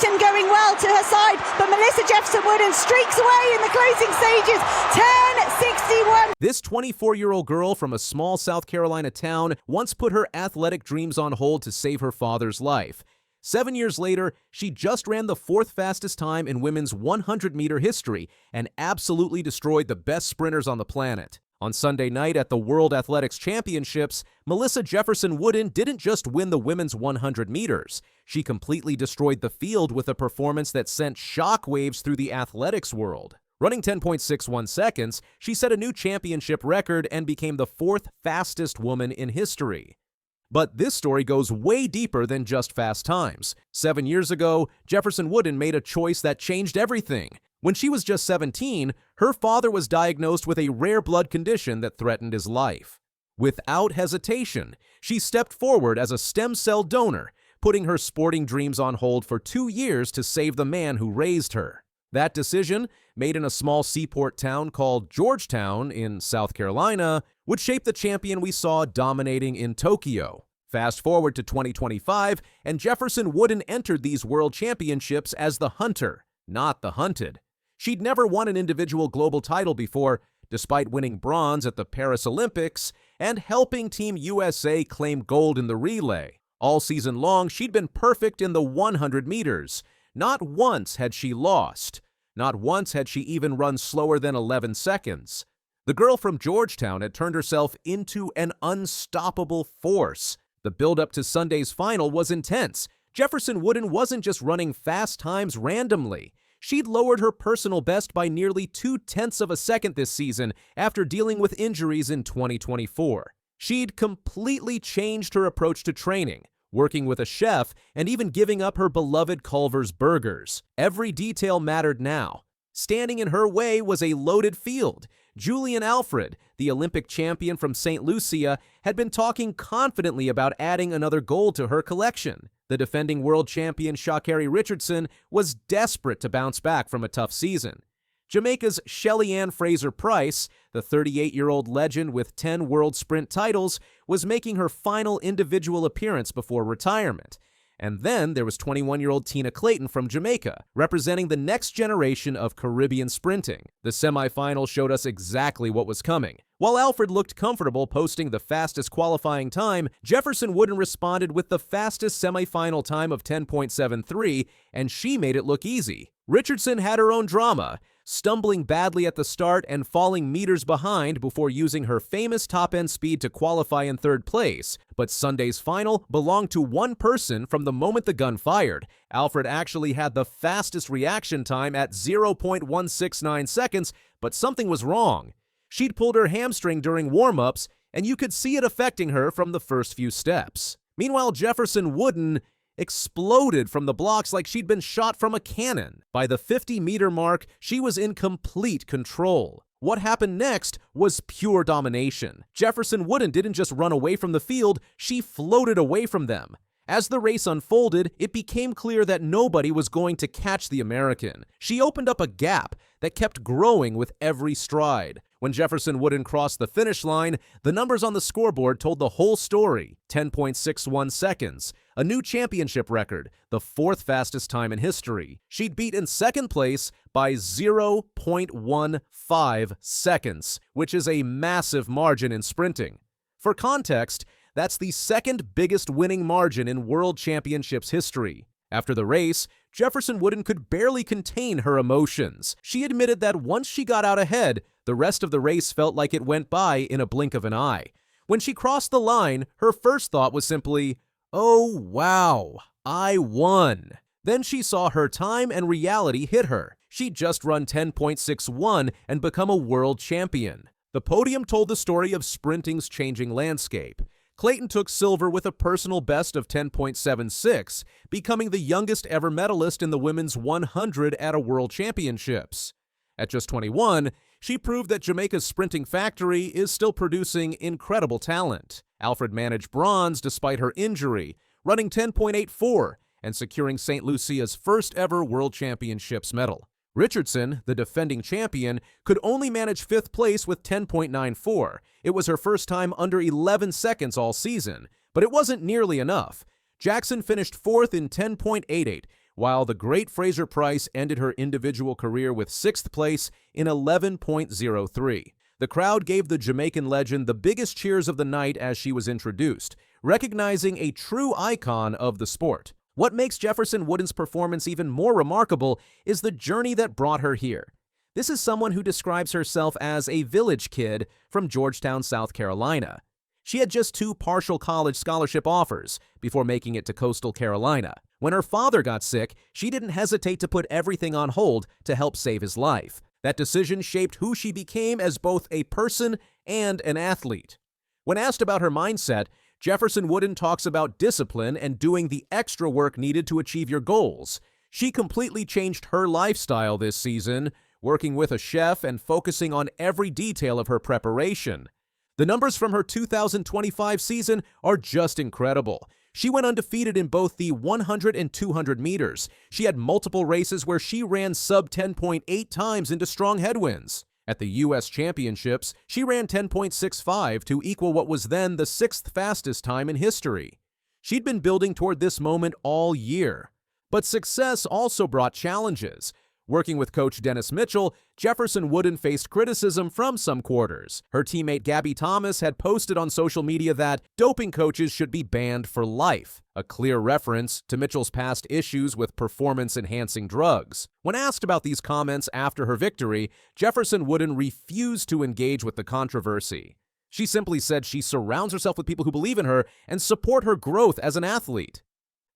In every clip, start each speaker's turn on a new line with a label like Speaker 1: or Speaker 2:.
Speaker 1: momentum going well to her side, but Melissa Jefferson-Wooden streaks away in the closing stages, 10:61.
Speaker 2: This 24-year-old girl from a small South Carolina town once put her athletic dreams on hold to save her father's life. 7 years later, she just ran the fourth fastest time in women's 100-meter history and absolutely destroyed the best sprinters on the planet. On Sunday night at the World Athletics Championships, Melissa Jefferson-Wooden didn't just win the women's 100 meters. She completely destroyed the field with a performance that sent shockwaves through the athletics world. Running 10.61 seconds, she set a new championship record and became the fourth fastest woman in history. But this story goes way deeper than just fast times. 7 years ago, Jefferson-Wooden made a choice that changed everything. When she was just 17, her father was diagnosed with a rare blood condition that threatened his life. Without hesitation, she stepped forward as a stem cell donor, putting her sporting dreams on hold for 2 years to save the man who raised her. That decision, made in a small seaport town called Georgetown in South Carolina, would shape the champion we saw dominating in Tokyo. Fast forward to 2025, and Jefferson-Wooden entered these world championships as the hunter, not the hunted. She'd never won an individual global title before, despite winning bronze at the Paris Olympics and helping Team USA claim gold in the relay. All season long, she'd been perfect in the 100 meters. Not once had she lost. Not once had she even run slower than 11 seconds. The girl from Georgetown had turned herself into an unstoppable force. The build-up to Sunday's final was intense. Jefferson-Wooden wasn't just running fast times randomly. She'd lowered her personal best by nearly 0.2 of a second this season after dealing with injuries in 2024. She'd completely changed her approach to training, working with a chef and even giving up her beloved Culver's burgers. Every detail mattered now. Standing in her way was a loaded field. Julian Alfred, the Olympic champion from St. Lucia, had been talking confidently about adding another gold to her collection. The defending world champion Sha'Carri Richardson was desperate to bounce back from a tough season. Jamaica's Shelly-Ann Fraser-Pryce, the 38-year-old legend with 10 world sprint titles, was making her final individual appearance before retirement. And then there was 21-year-old Tina Clayton from Jamaica, representing the next generation of Caribbean sprinting. The semifinal showed us exactly what was coming. While Alfred looked comfortable posting the fastest qualifying time, Jefferson-Wooden responded with the fastest semifinal time of 10.73, and she made it look easy. Richardson had her own drama, stumbling badly at the start and falling meters behind before using her famous top-end speed to qualify in third place. But Sunday's final belonged to one person from the moment the gun fired. Alfred actually had the fastest reaction time at 0.169 seconds, but something was wrong. She'd pulled her hamstring during warm-ups, and you could see it affecting her from the first few steps. Meanwhile, Jefferson-Wooden exploded from the blocks like she'd been shot from a cannon. By the 50-meter mark, she was in complete control. What happened next was pure domination. Jefferson-Wooden didn't just run away from the field, she floated away from them. As the race unfolded, it became clear that nobody was going to catch the American. She opened up a gap that kept growing with every stride. When Jefferson-Wooden crossed the finish line, the numbers on the scoreboard told the whole story. 10.61 seconds, a new championship record, the fourth fastest time in history. She'd beaten second place by 0.15 seconds, which is a massive margin in sprinting. For context, that's the second biggest winning margin in World Championships history. After the race, Jefferson-Wooden could barely contain her emotions. She admitted that once she got out ahead, the rest of the race felt like it went by in a blink of an eye. When she crossed the line, her first thought was simply, "Oh wow, I won." Then she saw her time and reality hit her. She'd just run 10.61 and become a world champion. The podium told the story of sprinting's changing landscape. Clayton took silver with a personal best of 10.76, becoming the youngest ever medalist in the women's 100 at a World Championships. At just 21, she proved that Jamaica's sprinting factory is still producing incredible talent. Alfred managed bronze despite her injury, running 10.84 and securing St. Lucia's first ever World Championships medal. Richardson, the defending champion, could only manage fifth place with 10.94. It was her first time under 11 seconds all season, but it wasn't nearly enough. Jackson finished fourth in 10.88, while the great Fraser-Pryce ended her individual career with 6th place in 11.03. The crowd gave the Jamaican legend the biggest cheers of the night as she was introduced, recognizing a true icon of the sport. What makes Jefferson-Wooden's performance even more remarkable is the journey that brought her here. This is someone who describes herself as a village kid from Georgetown, South Carolina. She had just 2 partial college scholarship offers before making it to Coastal Carolina. When her father got sick, she didn't hesitate to put everything on hold to help save his life. That decision shaped who she became as both a person and an athlete. When asked about her mindset, Jefferson-Wooden talks about discipline and doing the extra work needed to achieve your goals. She completely changed her lifestyle this season, working with a chef and focusing on every detail of her preparation. The numbers from her 2025 season are just incredible. She went undefeated in both the 100 and 200 meters. She had multiple races where she ran sub 10.8 times into strong headwinds. At the U.S. Championships, she ran 10.65 to equal what was then the 6th fastest time in history. She'd been building toward this moment all year. But success also brought challenges. Working with coach Dennis Mitchell, Jefferson-Wooden faced criticism from some quarters. Her teammate Gabby Thomas had posted on social media that doping coaches should be banned for life, a clear reference to Mitchell's past issues with performance-enhancing drugs. When asked about these comments after her victory, Jefferson-Wooden refused to engage with the controversy. She simply said she surrounds herself with people who believe in her and support her growth as an athlete.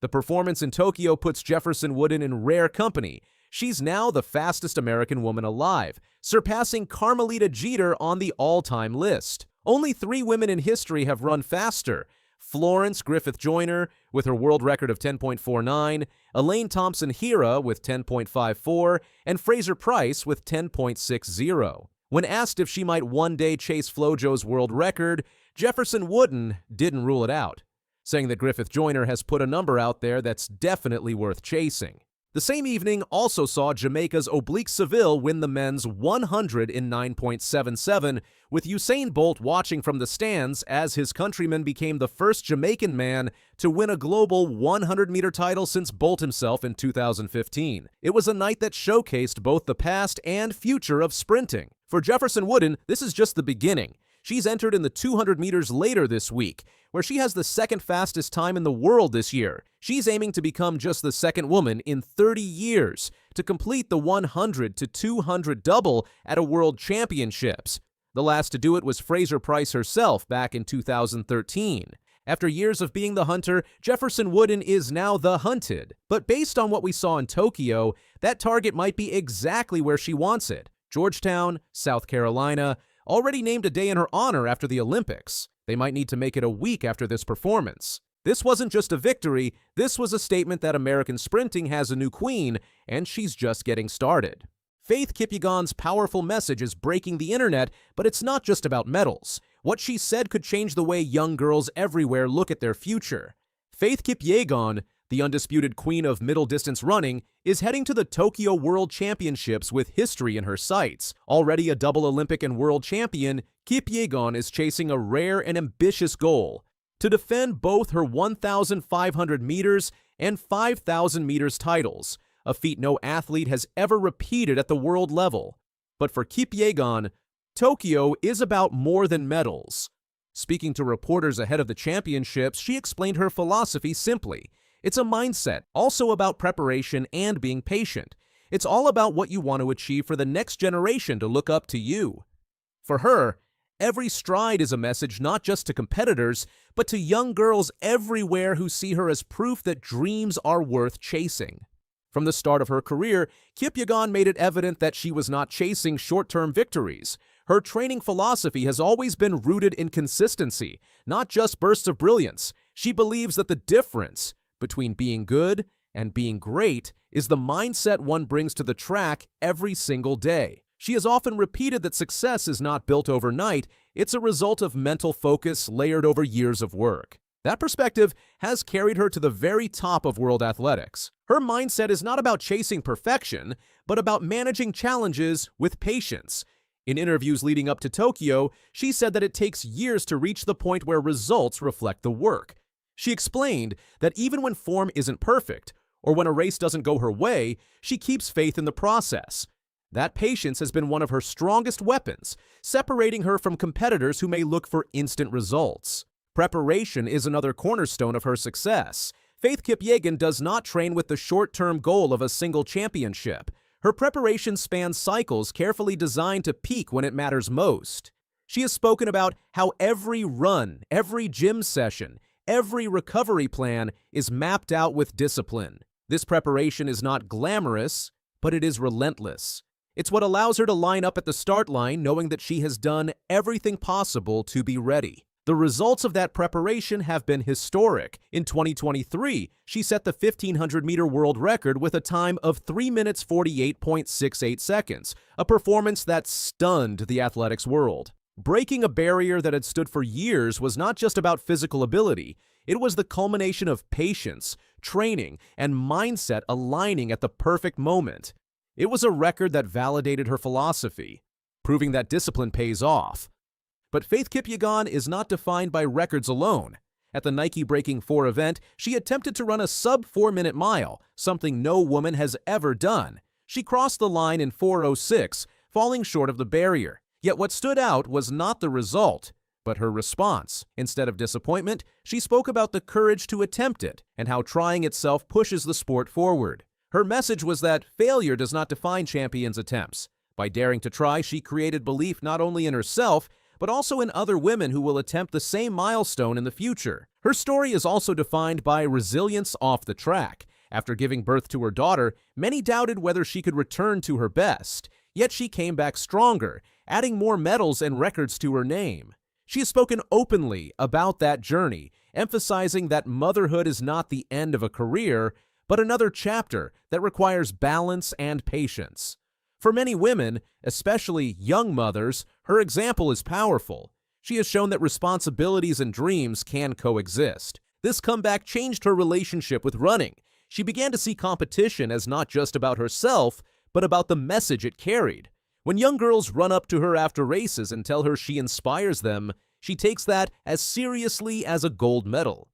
Speaker 2: The performance in Tokyo puts Jefferson-Wooden in rare company. She's now the fastest American woman alive, surpassing Carmelita Jeter on the all-time list. Only 3 women in history have run faster: Florence Griffith Joyner with her world record of 10.49, Elaine Thompson-Herah with 10.54, and Fraser-Pryce with 10.60. When asked if she might one day chase FloJo's world record, Jefferson-Wooden didn't rule it out, saying that Griffith Joyner has put a number out there that's definitely worth chasing. The same evening also saw Jamaica's Oblique Seville win the men's 100 in 9.77, with Usain Bolt watching from the stands as his countryman became the first Jamaican man to win a global 100-meter title since Bolt himself in 2015. It was a night that showcased both the past and future of sprinting. For Jefferson-Wooden, this is just the beginning. She's entered in the 200 meters later this week, where she has the 2nd fastest time in the world this year. She's aiming to become just the 2nd woman in 30 years to complete the 100 to 200 double at a World Championships. The last to do it was Fraser-Pryce herself back in 2013. After years of being the hunter, Jefferson-Wooden is now the hunted. But based on what we saw in Tokyo, that target might be exactly where she wants it. Georgetown, South Carolina, already named a day in her honor after the Olympics. They might need to make it a week after this performance. This wasn't just a victory, this was a statement that American sprinting has a new queen, and she's just getting started. Faith Kipyegon's powerful message is breaking the internet, but it's not just about medals. What she said could change the way young girls everywhere look at their future. Faith Kipyegon, the undisputed queen of middle-distance running, is heading to the Tokyo World Championships with history in her sights. Already a double Olympic and world champion, Kipyegon is chasing a rare and ambitious goal: to defend both her 1,500 meters and 5,000 meters titles, a feat no athlete has ever repeated at the world level. But for Kipyegon, Tokyo is about more than medals. Speaking to reporters ahead of the championships, she explained her philosophy simply. It's a mindset, also about preparation and being patient. It's all about what you want to achieve for the next generation to look up to you. For her, every stride is a message not just to competitors, but to young girls everywhere who see her as proof that dreams are worth chasing. From the start of her career, Kipyegon made it evident that she was not chasing short-term victories. Her training philosophy has always been rooted in consistency, not just bursts of brilliance. She believes that the difference between being good and being great is the mindset one brings to the track every single day. She has often repeated that success is not built overnight, it's a result of mental focus layered over years of work. That perspective has carried her to the very top of world athletics. Her mindset is not about chasing perfection, but about managing challenges with patience. In interviews leading up to Tokyo, she said that it takes years to reach the point where results reflect the work. She explained that even when form isn't perfect, or when a race doesn't go her way, she keeps faith in the process. That patience has been one of her strongest weapons, separating her from competitors who may look for instant results. Preparation is another cornerstone of her success. Faith Kipyegon does not train with the short-term goal of a single championship. Her preparation spans cycles carefully designed to peak when it matters most. She has spoken about how every run, every gym session, every recovery plan is mapped out with discipline. This preparation is not glamorous, but it is relentless. It's what allows her to line up at the start line knowing that she has done everything possible to be ready. The results of that preparation have been historic. In 2023, she set the 1500-meter world record with a time of 3 minutes 48.68 seconds, a performance that stunned the athletics world. Breaking a barrier that had stood for years was not just about physical ability. It was the culmination of patience, training, and mindset aligning at the perfect moment. It was a record that validated her philosophy, proving that discipline pays off. But Faith Kipyegon is not defined by records alone. At the Nike Breaking 4 event, she attempted to run a sub-4-minute mile, something no woman has ever done. She crossed the line in 4:06, falling short of the barrier. Yet what stood out was not the result, but her response. Instead of disappointment, she spoke about the courage to attempt it and how trying itself pushes the sport forward. Her message was that failure does not define champions' attempts. By daring to try, she created belief not only in herself, but also in other women who will attempt the same milestone in the future. Her story is also defined by resilience off the track. After giving birth to her daughter, many doubted whether she could return to her best. Yet she came back stronger, adding more medals and records to her name. She has spoken openly about that journey, emphasizing that motherhood is not the end of a career, but another chapter that requires balance and patience. For many women, especially young mothers, her example is powerful. She has shown that responsibilities and dreams can coexist. This comeback changed her relationship with running. She began to see competition as not just about herself, but about the message it carried. When young girls run up to her after races and tell her she inspires them, she takes that as seriously as a gold medal.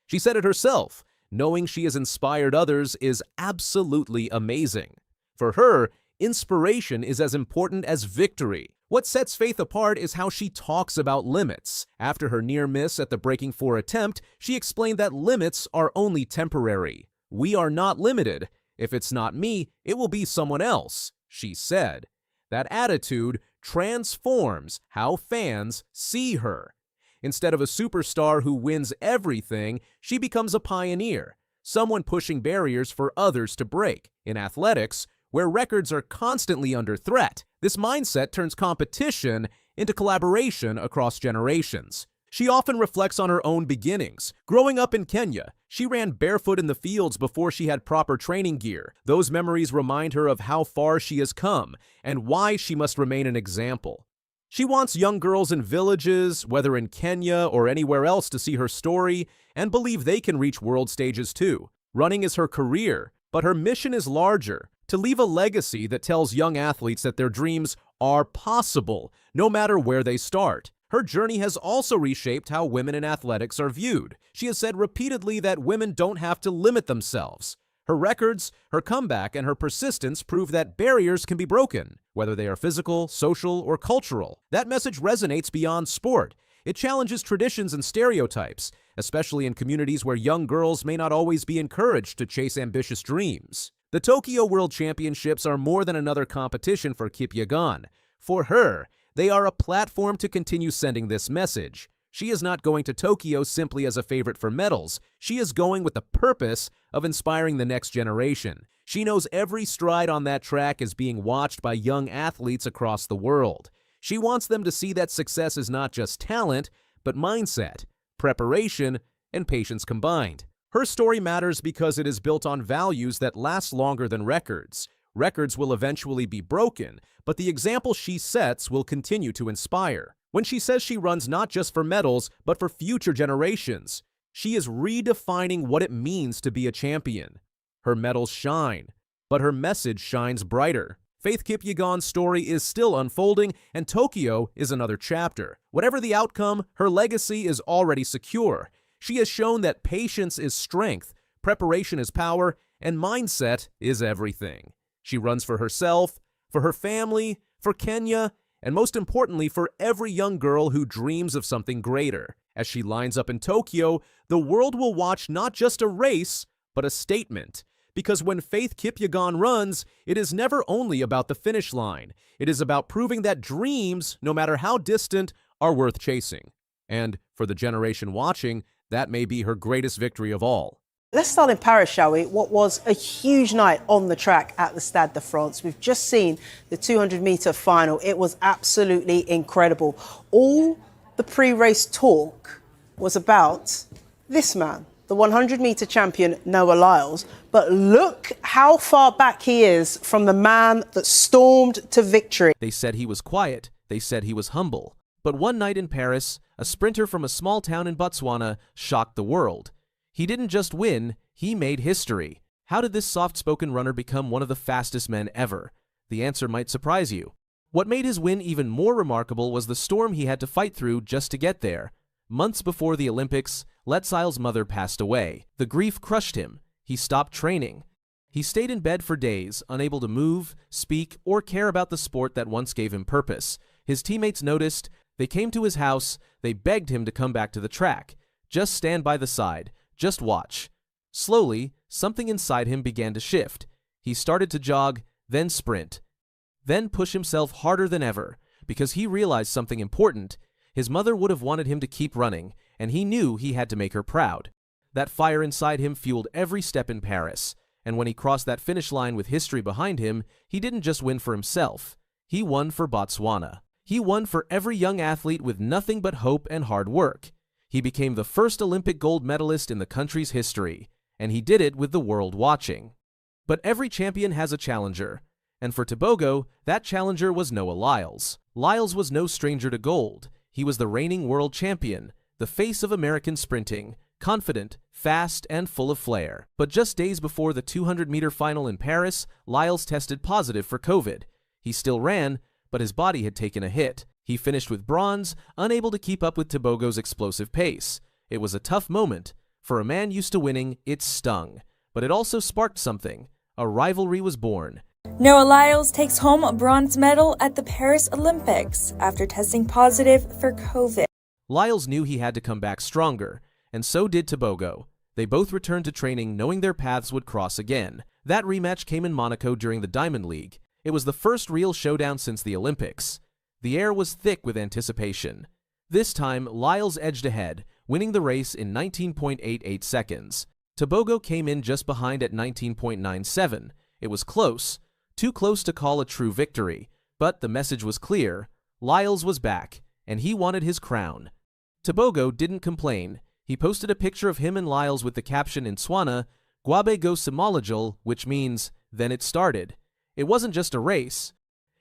Speaker 2: She said it herself, knowing she has inspired others is absolutely amazing. For her, inspiration is as important as victory. What sets Faith apart is how she talks about limits. After her near miss at the Breaking 4 attempt, she explained that limits are only temporary. "We are not limited. If it's not me, it will be someone else," she said. That attitude transforms how fans see her. Instead of a superstar who wins everything, she becomes a pioneer, someone pushing barriers for others to break. In athletics, where records are constantly under threat, this mindset turns competition into collaboration across generations. She often reflects on her own beginnings. Growing up in Kenya, she ran barefoot in the fields before she had proper training gear. Those memories remind her of how far she has come and why she must remain an example. She wants young girls in villages, whether in Kenya or anywhere else, to see her story and believe they can reach world stages too. Running is her career, but her mission is larger: to leave a legacy that tells young athletes that their dreams are possible, no matter where they start. Her journey has also reshaped how women in athletics are viewed. She has said repeatedly that women don't have to limit themselves. Her records, her comeback, and her persistence prove that barriers can be broken, whether they are physical, social, or cultural. That message resonates beyond sport. It challenges traditions and stereotypes, especially in communities where young girls may not always be encouraged to chase ambitious dreams. The Tokyo World Championships are more than another competition for Kipyegon. For her, they are a platform to continue sending this message. She is not going to Tokyo simply as a favorite for medals. She is going with the purpose of inspiring the next generation. She knows every stride on that track is being watched by young athletes across the world. She wants them to see that success is not just talent, but mindset, preparation, and patience combined. Her story matters because it is built on values that last longer than records. Records will eventually be broken, but the example she sets will continue to inspire. When she says she runs not just for medals, but for future generations, she is redefining what it means to be a champion. Her medals shine, but her message shines brighter. Faith Kipyegon's story is still unfolding, and Tokyo is another chapter. Whatever the outcome, her legacy is already secure. She has shown that patience is strength, preparation is power, and mindset is everything. She runs for herself, for her family, for Kenya, and most importantly, for every young girl who dreams of something greater. As she lines up in Tokyo, the world will watch not just a race, but a statement. Because when Faith Kipyegon runs, it is never only about the finish line. It is about proving that dreams, no matter how distant, are worth chasing. And for the generation watching, that may be her greatest victory of all.
Speaker 3: Let's start in Paris, shall we? What was a huge night on the track at the Stade de France. We've just seen the 200-metre final. It was absolutely incredible. All the pre-race talk was about this man, the 100-metre champion, Noah Lyles. But look how far back he is from the man that stormed to victory.
Speaker 2: They said he was quiet. They said he was humble. But one night in Paris, a sprinter from a small town in Botswana shocked the world. He didn't just win, he made history. How did this soft-spoken runner become one of the fastest men ever? The answer might surprise you. What made his win even more remarkable was the storm he had to fight through just to get there. Months before the Olympics, Lyle's mother passed away. The grief crushed him. He stopped training. He stayed in bed for days, unable to move, speak, or care about the sport that once gave him purpose. His teammates noticed. They came to his house. They begged him to come back to the track. Just stand by the side. Just watch. Slowly, something inside him began to shift. He started to jog, then sprint, then push himself harder than ever, because he realized something important. His mother would have wanted him to keep running, and he knew he had to make her proud. That fire inside him fueled every step in Paris, and when he crossed that finish line with history behind him, he didn't just win for himself. He won for Botswana. He won for every young athlete with nothing but hope and hard work. He became the first Olympic gold medalist in the country's history, and he did it with the world watching. But every champion has a challenger, and for Tebogo, that challenger was Noah Lyles. Lyles was no stranger to gold. He was the reigning world champion, the face of American sprinting, confident, fast, and full of flair. But just days before the 200-meter final in Paris, Lyles tested positive for COVID. He still ran, but his body had taken a hit. He finished with bronze, unable to keep up with Tebogo's explosive pace. It was a tough moment. For a man used to winning, it stung. But it also sparked something. A rivalry was born.
Speaker 4: Noah Lyles takes home a bronze medal at the Paris Olympics after testing positive for COVID.
Speaker 2: Lyles knew he had to come back stronger, and so did Tebogo. They both returned to training knowing their paths would cross again. That rematch came in Monaco during the Diamond League. It was the first real showdown since the Olympics. The air was thick with anticipation. This time, Lyles edged ahead, winning the race in 19.88 seconds. Tebogo came in just behind at 19.97. It was close, too close to call a true victory, but the message was clear. Lyles was back, and he wanted his crown. Tebogo didn't complain. He posted a picture of him and Lyles with the caption in Tswana, "Gwabe go Simolajul," which means, then it started. It wasn't just a race.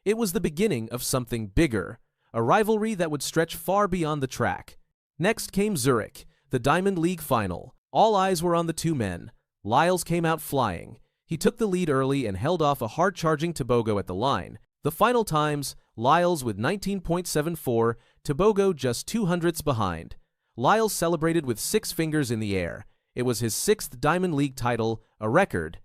Speaker 2: It was the beginning of something bigger, a rivalry that would stretch far beyond the track. Next came Zurich, the Diamond League final. All eyes were on the two men. Lyles came out flying. He took the lead early and held off a hard-charging Tebogo at the line. The final times, Lyles with 19.74, Tebogo just 0.02 behind. Lyles celebrated with 6 fingers in the air. It was his 6th Diamond League title, a record.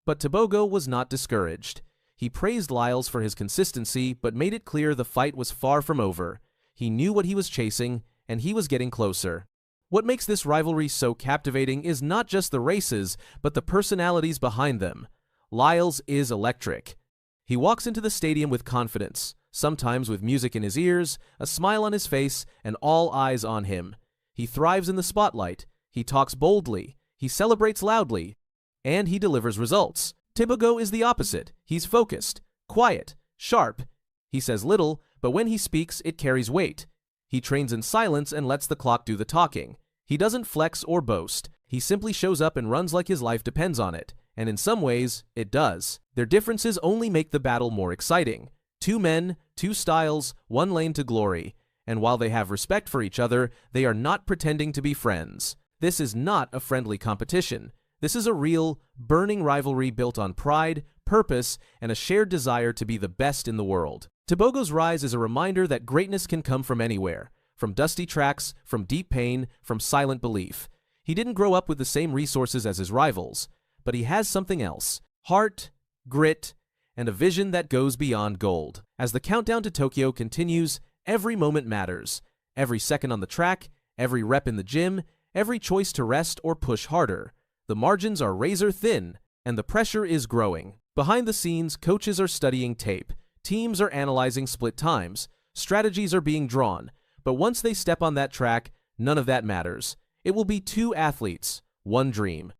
Speaker 2: But Tebogo was not discouraged. He praised Lyles for his consistency, but made it clear the fight was far from over. He knew what he was chasing, and he was getting closer. What makes this rivalry so captivating is not just the races, but the personalities behind them. Lyles is electric. He walks into the stadium with confidence, sometimes with music in his ears, a smile on his face, and all eyes on him. He thrives in the spotlight. He talks boldly. He celebrates loudly. And he delivers results. Tebogo is the opposite. He's focused, quiet, sharp. He says little, but when he speaks, it carries weight. He trains in silence and lets the clock do the talking. He doesn't flex or boast. He simply shows up and runs like his life depends on it. And in some ways, it does. Their differences only make the battle more exciting. 2 men, 2 styles, 1 lane to glory. And while they have respect for each other, they are not pretending to be friends. This is not a friendly competition. This is a real, burning rivalry built on pride, purpose, and a shared desire to be the best in the world. Tebogo's rise is a reminder that greatness can come from anywhere, from dusty tracks, from deep pain, from silent belief. He didn't grow up with the same resources as his rivals, but he has something else: heart, grit, and a vision that goes beyond gold. As the countdown to Tokyo continues, every moment matters. Every second on the track, every rep in the gym, every choice to rest or push harder. The margins are razor thin, and the pressure is growing. Behind the scenes, coaches are studying tape, teams are analyzing split times, strategies are being drawn, but once they step on that track, none of that matters. It will be two athletes, one dream.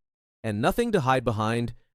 Speaker 2: And nothing to hide behind,